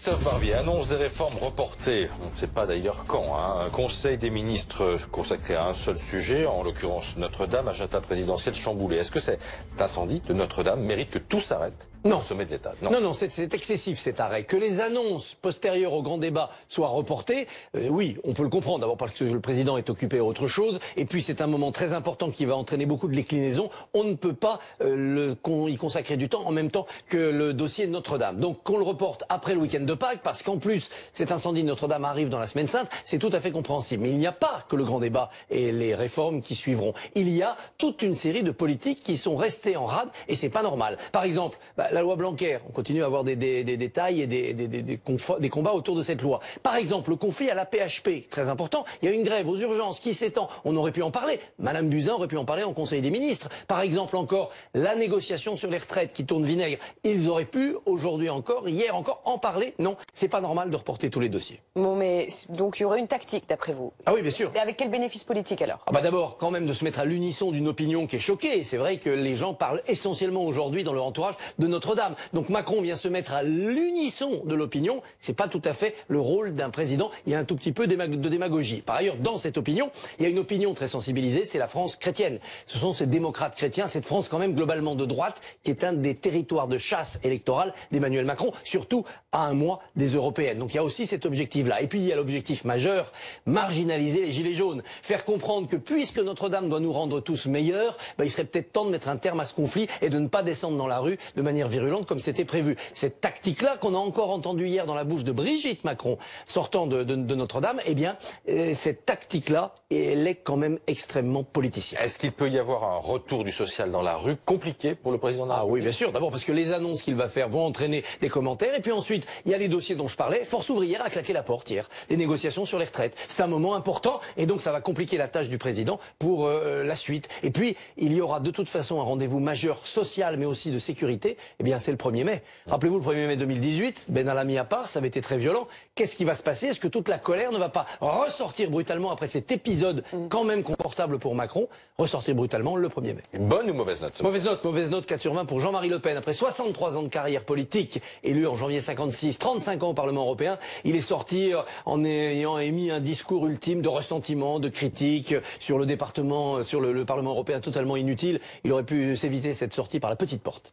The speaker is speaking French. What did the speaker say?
Christophe Barbier annonce des réformes reportées. On ne sait pas d'ailleurs quand. Un conseil des ministres consacré à un seul sujet, en l'occurrence Notre-Dame, agenda présidentiel chamboulé. Est-ce que cet incendie de Notre-Dame mérite que tout s'arrête au sommet de l'État? Non, c'est excessif cet arrêt. Que les annonces postérieures au grand débat soient reportées, oui, on peut le comprendre. D'abord parce que le président est occupé à autre chose, et puis c'est un moment très important qui va entraîner beaucoup de déclinaisons. On ne peut pas y consacrer du temps en même temps que le dossier de Notre-Dame. Donc qu'on le reporte après le week-end de Pâques, parce qu'en plus cet incendie de Notre-Dame arrive dans la semaine sainte, c'est tout à fait compréhensible. Mais il n'y a pas que le grand débat et les réformes qui suivront. Il y a toute une série de politiques qui sont restées en rade, et c'est pas normal. Par exemple, la loi Blanquer, on continue à avoir des détails et des combats autour de cette loi. Par exemple, le conflit à la PHP, très important. Il y a une grève aux urgences qui s'étend. On aurait pu en parler. Madame Buzyn aurait pu en parler en Conseil des ministres. Par exemple encore, la négociation sur les retraites qui tourne vinaigre. Ils auraient pu, aujourd'hui encore, hier encore, en parler. Non, c'est pas normal de reporter tous les dossiers. Bon, mais donc il y aurait une tactique, d'après vous? Ah oui, bien sûr. Et avec quel bénéfice politique alors? D'abord, quand même, de se mettre à l'unisson d'une opinion qui est choquée. C'est vrai que les gens parlent essentiellement aujourd'hui dans leur entourage de Notre-Dame. Donc Macron vient se mettre à l'unisson de l'opinion. C'est pas tout à fait le rôle d'un président. Il y a un tout petit peu de démagogie. Par ailleurs, dans cette opinion, il y a une opinion très sensibilisée, c'est la France chrétienne. Ce sont ces démocrates chrétiens, cette France quand même globalement de droite, qui est un des territoires de chasse électorale d'Emmanuel Macron, surtout à un mois des européennes. Donc il y a aussi cet objectif-là. Et puis il y a l'objectif majeur, marginaliser les gilets jaunes. Faire comprendre que puisque Notre-Dame doit nous rendre tous meilleurs, il serait peut-être temps de mettre un terme à ce conflit et de ne pas descendre dans la rue de manière virulente comme c'était prévu. Cette tactique-là qu'on a encore entendue hier dans la bouche de Brigitte Macron, sortant de Notre-Dame, eh bien, cette tactique-là, elle est quand même extrêmement politicienne. Est-ce qu'il peut y avoir un retour du social dans la rue compliqué pour le président de la République? Oui, bien sûr. D'abord parce que les annonces qu'il va faire vont entraîner des commentaires. Et puis ensuite, il y a les dossiers dont je parlais. Force ouvrière a claqué la porte hier. Les négociations sur les retraites. C'est un moment important et donc ça va compliquer la tâche du président pour la suite. Et puis, il y aura de toute façon un rendez-vous majeur social mais aussi de sécurité. Eh bien, c'est le 1er mai. Rappelez-vous, le 1er mai 2018, Ben Alami à part, ça avait été très violent. Qu'est-ce qui va se passer? Est-ce que toute la colère ne va pas ressortir brutalement après cet épisode quand même confortable pour Macron, ressortir brutalement le 1er mai? Bonne ou mauvaise note? Mauvaise note 4 sur 20 pour Jean-Marie Le Pen. Après 63 ans de carrière politique, élu en janvier 56, 35 ans au Parlement européen, il est sorti en ayant émis un discours ultime de ressentiment, de critique sur le département, sur le Parlement européen totalement inutile. Il aurait pu s'éviter cette sortie par la petite porte.